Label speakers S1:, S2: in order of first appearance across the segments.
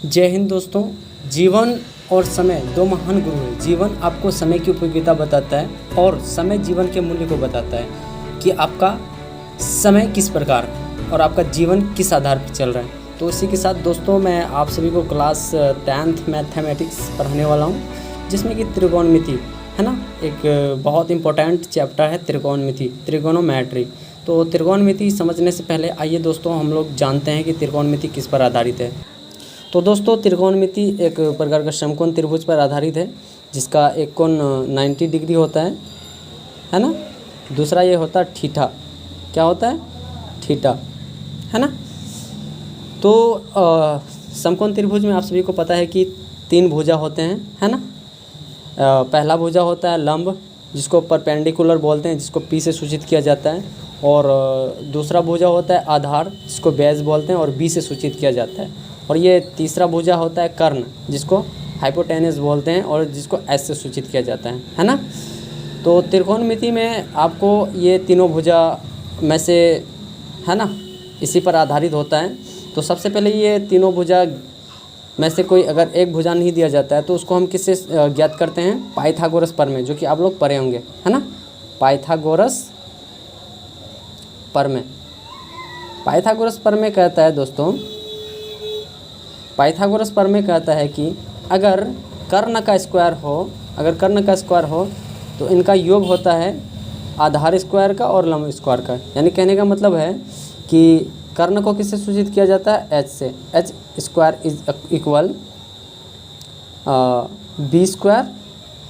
S1: जय हिंद दोस्तों। जीवन और समय दो महान गुरु हैं। जीवन आपको समय की उपयोगिता बताता है और समय जीवन के मूल्य को बताता है कि आपका समय किस प्रकार और आपका जीवन किस आधार पर चल रहा है। तो इसी के साथ दोस्तों मैं आप सभी को क्लास 10th मैथमेटिक्स पढ़ाने वाला हूँ, जिसमें कि त्रिकोणमिति है ना, एक बहुत इंपॉर्टेंट चैप्टर है त्रिकोणमिति, त्रिकोणोमेट्री। तो त्रिकोणमिति समझने से पहले आइए दोस्तों हम लोग जानते हैं कि त्रिकोणमिति किस पर आधारित है। तो दोस्तों त्रिकोणमिति एक प्रकार का समकोण त्रिभुज पर आधारित है, जिसका एक कोण 90 डिग्री होता है ना। दूसरा ये होता है थीटा, क्या होता है थीटा, है ना। तो समकोण त्रिभुज में आप सभी को पता है कि 3 भुजा होते हैं, है ना। पहला भुजा होता है लंब, जिसको परपेंडिकुलर बोलते हैं, जिसको P से सूचित किया जाता है। और दूसरा भुजा होता है आधार, जिसको बेस बोलते हैं और B से सूचित किया जाता है। और ये तीसरा भुजा होता है कर्ण, जिसको हाइपोटेनस बोलते हैं और जिसको S से सूचित किया जाता है ना। तो त्रिकोणमिति में आपको ये तीनों भुजा में से, है ना, इसी पर आधारित होता है। तो सबसे पहले ये तीनों भुजा में से कोई अगर एक भुजा नहीं दिया जाता है तो उसको हम किससे ज्ञात करते हैं, पाइथागोरस प्रमेय, जो कि आप लोग पढ़े होंगे, है ना। पाइथागोरस प्रमेय, पाइथागोरस प्रमेय कहता है दोस्तों, पाइथागोरस प्रमेय कहता है कि अगर कर्ण का स्क्वायर हो, तो इनका योग होता है आधार स्क्वायर का और लंब स्क्वायर का। यानी कहने का मतलब है कि कर्ण को किससे सूचित किया जाता है, h से। h square is equal b square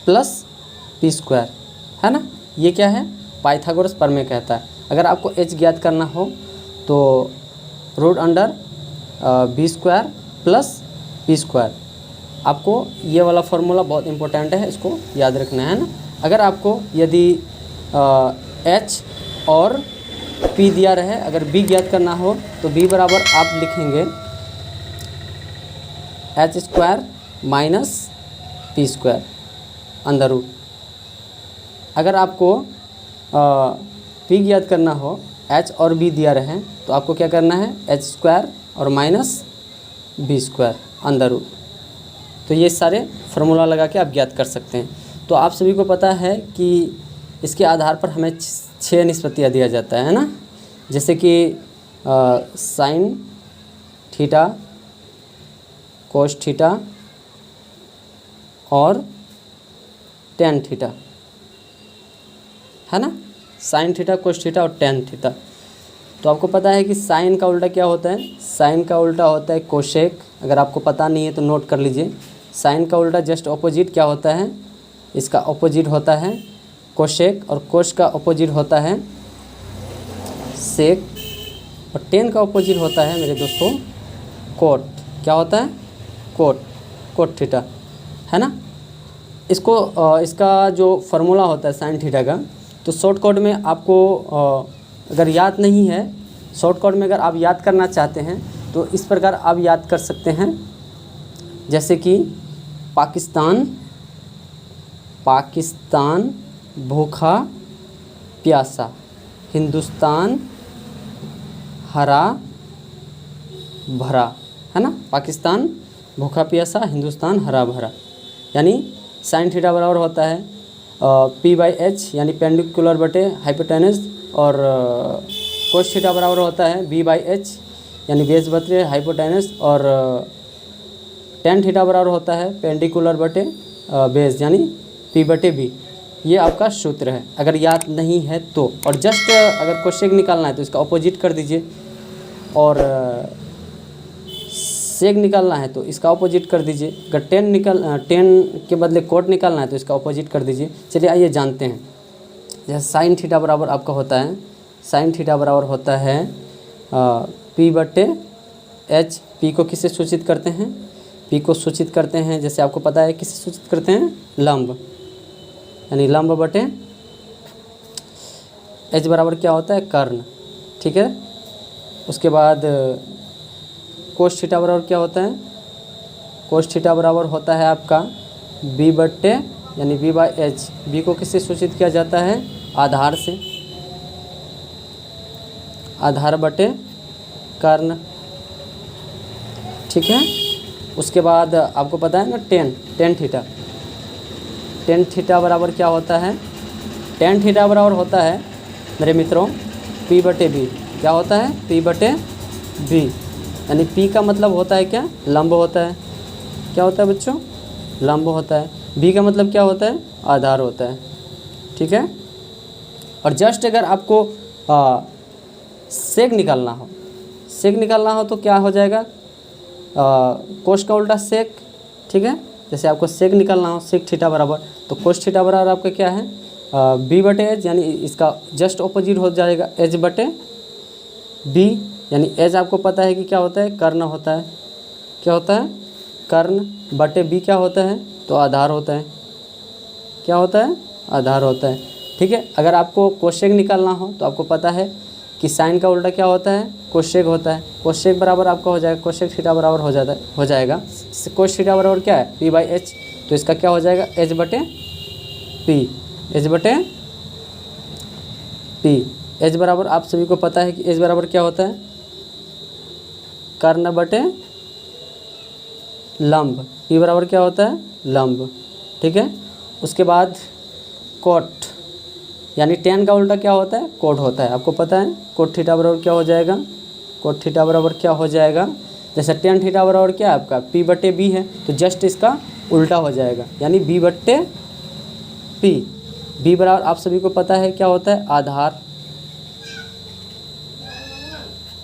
S1: plus p square, है ना। ये क्या है, पाइथागोरस प्रमेय कहता है। अगर आपको h ज्ञात करना हो तो root under b square plus p square. आपको ये वाला फार्मूला बहुत इंपॉर्टेंट है, इसको याद रखना है ना। अगर आपको यदि h और p दिया रहे, अगर b ज्ञात करना हो तो b बराबर आप लिखेंगे h square minus p square under root. अगर आपको p ज्ञात करना हो, h और b दिया रहे, तो आपको क्या करना है, h स्क्वायर और minus b square under root. तो ये सारे फार्मूला लगा के आप ज्ञात कर सकते हैं। तो आप सभी को पता है कि इसके आधार पर हमें 6 निष्पत्तियाँ दिया जाता है ना। जैसे कि साइन थीटा, कोस थीटा और टेन थीटा, है ना। साइन थीटा, कोस थीटा और टेन थीटा। तो आपको पता है कि साइन का उल्टा क्या होता है, साइन का उल्टा होता है कोसेक। अगर आपको पता नहीं है तो नोट कर लीजिए। साइन का उल्टा जस्ट ऑपोजिट क्या होता है, इसका ऑपोजिट होता है कोसेक, और कोस का ऑपोजिट होता है सेक, और टेन का ऑपोजिट होता है मेरे दोस्तों कोट। क्या होता है, कोट थीटा, है ना। इसको इसका जो फार्मूला होता है साइन थीटा का, तो शॉर्टकट में आपको अगर याद नहीं है, शॉर्टकट में अगर आप याद करना चाहते हैं तो इस प्रकार आप याद कर सकते हैं। जैसे कि पाकिस्तान भूखा प्यासा, हिंदुस्तान हरा भरा, है ना। पाकिस्तान भूखा प्यासा, हिंदुस्तान हरा भरा। यानी साइन थीटा बराबर होता है p/h यानी पेंडिकुलर बटे हाइपोटेनस, और कोस थीटा बराबर होता है b/h यानी बेस बटे हाइपोटेनस, और टेन थीटा बराबर होता है पेंडिकुलर बटे बेस यानी p/b। ये आपका सूत्र है अगर याद नहीं है तो। और जस्ट अगर कोसेक निकालना है तो इसका ऑपोजिट कर दीजिए, और सेक निकालना है तो इसका ऑपोजिट कर दीजिए। अगर टेन के बदले कोट निकालना है तो इसका ऑपोजिट कर दीजिए। चलिए आइए जानते हैं। जैसे साइन थीटा बराबर आपका होता है, साइन थीटा बराबर होता है p/h। p को किससे सूचित करते हैं, p को सूचित करते हैं, जैसे आपको पता है किससे सूचित करते हैं, लंब, यानी लंब बटे h बराबर क्या होता है, कर्ण, ठीक है। उसके बाद कोस थीटा बराबर क्या होता है, कोस थीटा बराबर होता है आपका b/, यानी b/h। b को किससे सूचित किया जाता है, आधार से, आधार बटे कर्ण, ठीक है। उसके बाद आपको पता है ना टेन थीटा, टेन थीटा बराबर क्या होता है, टेन थीटा बराबर होता है मेरे मित्रों P/B। क्या होता है, P/B, यानी P का मतलब होता है क्या, लंब होता है। क्या होता है बच्चों, लंब होता है। B का मतलब क्या होता है, आधार होता है। ठीक है। और जस्ट अगर आपको सेक निकालना हो, सेक निकालना हो तो क्या हो जाएगा, कोस का उल्टा सेक। ठीक है। जैसे आपको सेक निकालना हो, सेक थीटा बराबर, तो कोस थीटा बराबर आपका क्या है, B/H, यानी इसका जस्ट ऑपोजिट हो जाएगा H/B, यानी H आपको पता है कि क्या होता है, कर्ण होता है। क्या होता है, कर्ण, बटे B क्या होता है, तो आधार होता है। क्या होता है, आधार होता है। ठीक है। अगर आपको कोसेक निकालना हो तो आपको पता है कि साइन का उल्टा क्या होता है, कोसेक होता है। कोसेक बराबर आपका हो जाएगा, कोसेक थीटा बराबर हो जाएगा कोस थीटा बराबर क्या है, P/H, तो इसका क्या हो जाएगा, H/P, H/P। H बराबर आप सभी को पता है कि H बराबर क्या होता है, कर्ण बटे लंब। P बराबर क्या होता है, लंब। ठीक है। उसके बाद कोट, यानी टेन का उल्टा क्या होता है, कोट होता है। आपको पता है कोट थीटा बराबर क्या हो जाएगा, कोट थीटा बराबर क्या हो जाएगा, जैसे टेन थीटा बराबर क्या है आपका P/B है, तो जस्ट इसका उल्टा हो जाएगा, यानी B/P। B बराबर आप सभी को पता है क्या होता है, आधार।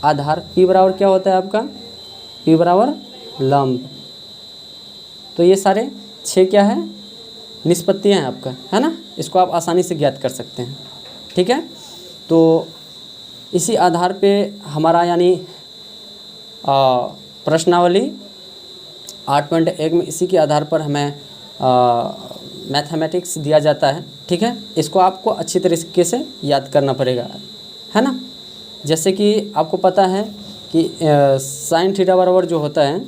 S1: आधार। P बराबर क्या होता है आपका, P बराबर लंब। तो ये सारे 6 क्या है, निष्पत्तियाँ हैं आपका, है ना। इसको आप आसानी से ज्ञात कर सकते हैं। ठीक है। तो इसी आधार पे हमारा यानी प्रश्नावली 8.1 में इसी के आधार पर हमें मैथमेटिक्स दिया जाता है। ठीक है। इसको आपको अच्छी तरीके से याद करना पड़ेगा, है ना। जैसे कि आपको पता है कि साइन थीटा बराबर जो होता है,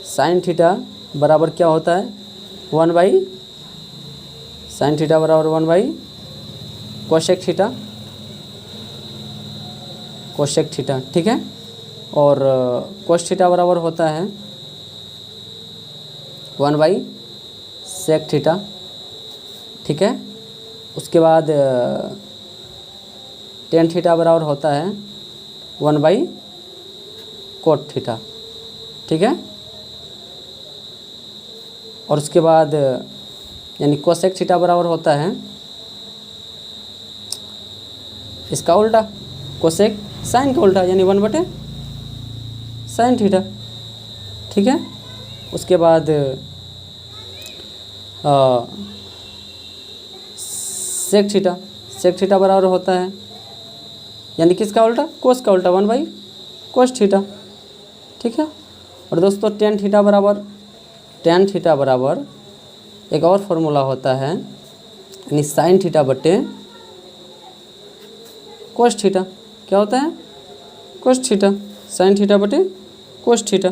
S1: साइन थीटा बराबर क्या होता है, 1/, साइन थीटा बराबर 1/, कोसेक थीटा, कोसेक थीटा। ठीक है। और कोस थीटा बराबर होता है 1/, सेक थीटा। ठीक है। उसके बाद टेन थीटा बराबर होता है 1/, कोट थीटा। ठीक है। और उसके बाद यानी कोसेक थीटा बराबर होता है इसका उल्टा, कोसेक साइन का उल्टा, यानी 1/sin थीटा। ठीक है। उसके बाद सेक थीटा, सेक थीटा बराबर होता है यानी किसका उल्टा, कोस का उल्टा, 1/, कोस थीटा। ठीक है। और दोस्तों टेन थीटा बराबर एक और फार्मूला होता है, यानी साइन थीटा बटे कोस थीटा। क्या होता है, कोस थीटा, साइन थीटा बटे कोस थीटा।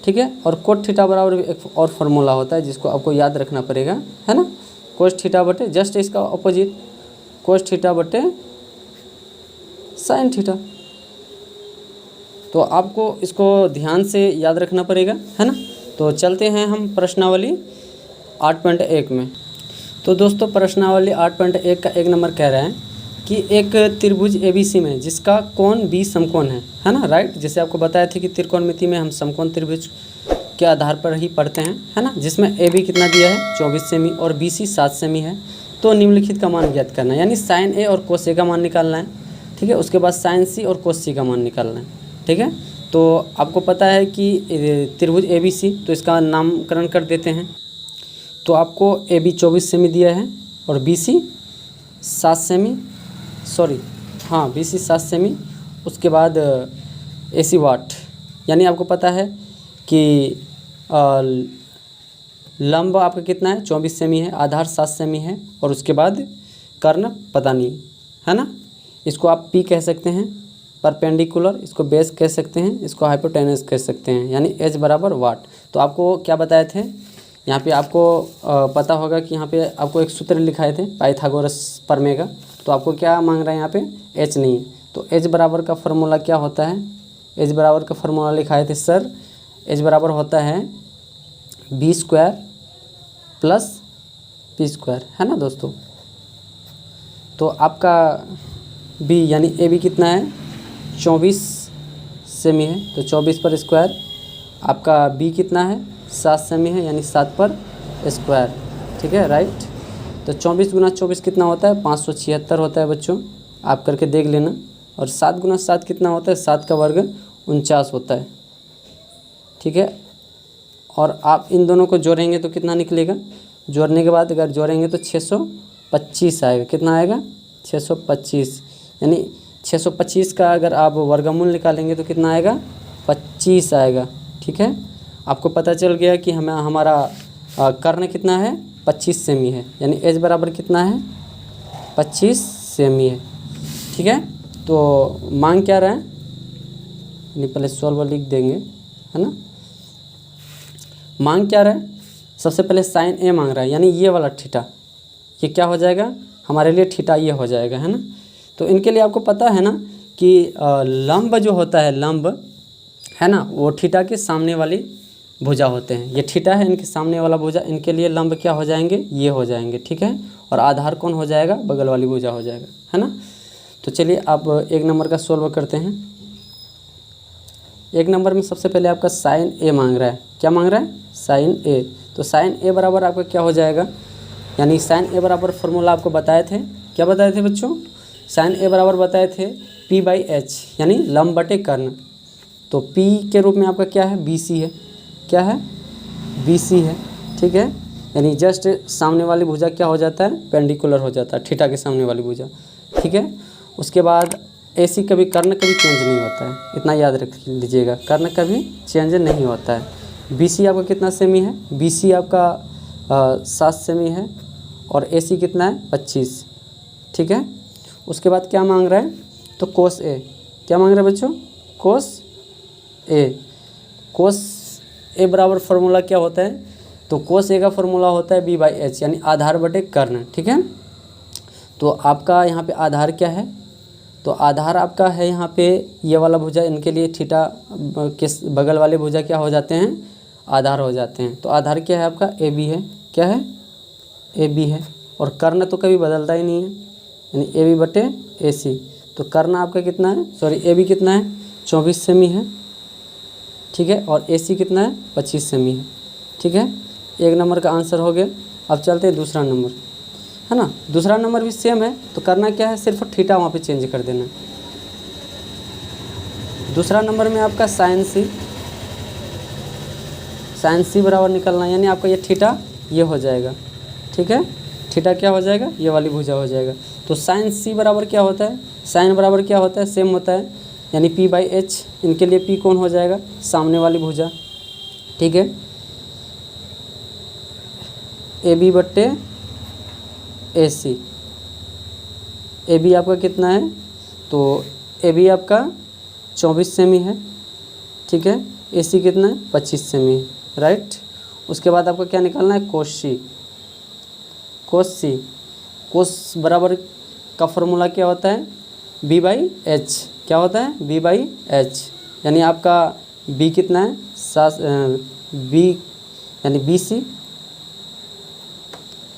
S1: ठीक है। और कोट थीटा बराबर एक और फार्मूला होता है जिसको आपको याद रखना पड़ेगा, है ना। कोस थीटा बटे जस्ट इसका ऑपोजिट, कोस थीटा बटे साइन थीटा। तो आपको इसको ध्यान से याद रखना पड़ेगा, है ना। तो चलते हैं हम प्रश्नावली 8.1 में। तो दोस्तों प्रश्नावली 8.1 का 1 नंबर कह रहा है कि एक त्रिभुज ABC में जिसका कोण B समकोण है ना, राइट। जैसे आपको बताया था कि त्रिकोणमिति में हम समकोण त्रिभुज के आधार पर ही पढ़ते हैं, है ना। जिसमें AB कितना दिया है 24 सेमी और BC 7 सेमी है। तो निम्नलिखित का मान ज्ञात करना है, यानी साइन A और कोस A का मान निकालना है। ठीक है। उसके बाद साइन C और कोस C का मान निकालना है। ठीक है। तो आपको पता है कि त्रिभुज ABC, तो इसका नामकरण कर देते हैं। तो आपको AB 24 सेमी दिया है और BC 7 सेमी, BC 7 सेमी। उसके बाद AC वाट, यानी आपको पता है कि लंब आपका कितना है 24 सेमी है, आधार 7 सेमी है, और उसके बाद कर्ण पता नहीं, है ना। इसको आप P कह सकते हैं, परपेंडिकुलर, इसको बेस कह सकते हैं, इसको हाइपोटेनस कह सकते हैं, यानी H बराबर वाट। तो आपको क्या बताए थे यहाँ पे, आपको पता होगा कि यहाँ पे आपको एक सूत्र लिखाए थे पाइथागोरस प्रमेय का। तो आपको क्या मांग रहा है यहाँ पे, H नहीं है। तो H बराबर का फॉर्मूला क्या होता है, एच बराबर का फार्मूला लिखाए थे सर, एच बराबर होता है B square plus P square, है ना दोस्तों। तो आपका बी यानी ए बी कितना है 24 सेमी है, तो 24 पर स्क्वायर। आपका बी कितना है 7 सेमी है, यानी 7 पर स्क्वायर, ठीक है राइट। तो 24 गुना 24 कितना होता है 576 होता है बच्चों, आप करके देख लेना। और 7 गुना 7 कितना होता है 7 का वर्ग 49 होता है, ठीक है। और आप इन दोनों को जोड़ेंगे तो कितना निकलेगा, जोड़ने के बाद अगर जोड़ेंगे तो 625 आएगा। कितना आएगा 625, यानी 625 का अगर आप वर्गमूल निकालेंगे तो कितना आएगा 25 आएगा, ठीक है। आपको पता चल गया कि हमें हमारा कर्ण कितना है 25 सेमी है, यानी एच बराबर कितना है 25 सेमी है, ठीक है। तो मांग क्या रहा है, यानी पहले सॉल्वर लिख देंगे, है ना। मांग क्या रहा है, सबसे पहले साइन ए मांग रहा है, यानी ये वाला थीटा, ये क्या हो जाएगा हमारे लिए थीटा ये हो जाएगा, है ना। तो इनके लिए आपको पता है ना कि लंब जो होता है लंब, है ना, वो थीटा के सामने वाली भुजा होते हैं। ये थीटा है इनके सामने वाला भुजा, इनके लिए लंब क्या हो जाएंगे ये हो जाएंगे, ठीक है। और आधार कौन हो जाएगा बगल वाली भुजा हो जाएगा, है ना। तो चलिए अब एक नंबर का सोल्व करते हैं। एक नंबर में सबसे पहले आपका साइन ए मांग रहा है, क्या मांग रहा है साइन ए। तो साइन ए बराबर आपका क्या हो जाएगा, यानी साइन ए बराबर फार्मूला आपको बताए थे, क्या बताए थे बच्चों, साइन ए बराबर बताए थे पी बाई एच, यानी लंब बटे कर्ण। तो पी के रूप में आपका क्या है बी सी है, क्या है बी सी है, ठीक है। यानी जस्ट सामने वाली भुजा क्या हो जाता है पेंडिकुलर हो जाता है थीटा के सामने वाली भुजा, ठीक है। उसके बाद ए सी कभी कर्ण कभी चेंज नहीं होता है, इतना याद रख लीजिएगा, कर्ण कभी चेंज नहीं होता है। बी सी आपका कितना सेमी है, बी सी आपका 7 सेमी है, और ए सी कितना है 25, ठीक है। उसके बाद क्या मांग रहा है, तो कोस ए, क्या मांग रहा है बच्चों कोस ए। कोस ए बराबर फार्मूला क्या होता है, तो कोस ए का फार्मूला होता है बी बाई एच, यानी आधार बटे कर्ण, ठीक है। तो आपका यहाँ पे आधार क्या है, तो आधार आपका है यहाँ पे ये वाला भुजा, इनके लिए थीटा के बगल वाले भुजा क्या हो जाते हैं आधार हो जाते हैं। तो आधार क्या है आपका ए बी है, क्या है ए बी है। और कर्ण तो कभी बदलता ही नहीं है, यानी ए बी बटे ए सी। तो कर्ण आपका कितना है, सॉरी ए बी कितना है 24 सेमी है, ठीक है। और ए सी कितना है 25 सेमी है, ठीक है। एक नंबर का आंसर हो गया। अब चलते हैं दूसरा नंबर, है ना। दूसरा नंबर भी सेम है, तो करना क्या है सिर्फ थीटा वहाँ पे चेंज कर देना। दूसरा नंबर में आपका साइन सी बराबर निकलना, यानी आपका ये थीटा ये हो जाएगा, ठीक है। थीटा क्या हो जाएगा ये वाली भुजा हो जाएगा। तो साइन सी बराबर क्या होता है, साइन बराबर क्या होता है सेम होता है, यानी पी बाई एच। इनके लिए पी कौन हो जाएगा सामने वाली भुजा, ठीक है। ए बी बट्टे ए सी, ए बी आपका कितना है, तो ए बी आपका 24 सेमी है, ठीक है। ए सी कितना है 25 सेमी है, राइट। उसके बाद आपका क्या निकालना है कोस सी। कोस बराबर का फॉर्मूला क्या होता है बी बाई एच, क्या होता है बी बाई एच, यानी आपका बी कितना है बी यानी बी सी,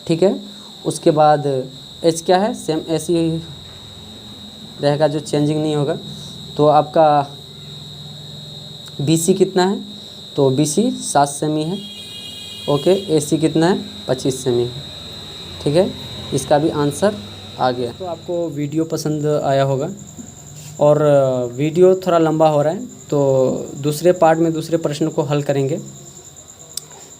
S1: ठीक है। उसके बाद एच क्या है सेम ऐसी रहेगा जो चेंजिंग नहीं होगा। तो आपका बी सी कितना है, तो बी सी 7 सेमी है, ओके। ए सी कितना है 25 सेमी है, ठीक है। इसका भी आंसर आ गया। तो आपको वीडियो पसंद आया होगा, और वीडियो थोड़ा लंबा हो रहा है, तो दूसरे पार्ट में दूसरे प्रश्न को हल करेंगे।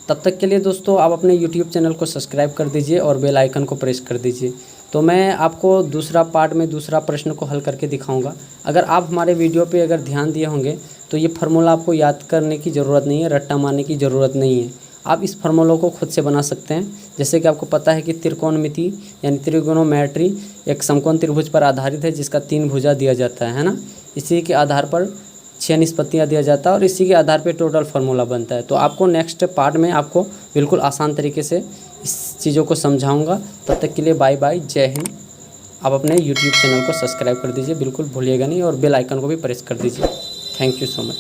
S1: तब तक के लिए दोस्तों आप अपने YouTube चैनल को सब्सक्राइब कर दीजिए और बेल आइकन को प्रेस कर दीजिए। तो मैं आपको दूसरा पार्ट में दूसरा प्रश्न को हल करके दिखाऊंगा। अगर आप हमारे वीडियो पे अगर ध्यान दिए होंगे तो ये फार्मूला आपको याद करने की ज़रूरत नहीं है, रट्टा मारने की ज़रूरत नहीं है। आप इस फार्मूलों को खुद से बना सकते हैं। जैसे कि आपको पता है कि त्रिकोणमिति यानी त्रिकोणोमेट्री एक समकोण त्रिभुज पर आधारित है, जिसका 3 भुजा दिया जाता है ना। इसी के आधार पर 6 निष्पत्तियाँ दिया जाता है, और इसी के आधार पे टोटल फार्मूला बनता है। तो आपको नेक्स्ट पार्ट में आपको बिल्कुल आसान तरीके से इस चीज़ों को समझाऊंगा। तब तक के लिए बाय बाय, जय हिंद। आप अपने YouTube चैनल को सब्सक्राइब कर दीजिए, बिल्कुल भूलिएगा नहीं, और बेल आइकन को भी प्रेस कर दीजिए। Thank you so much.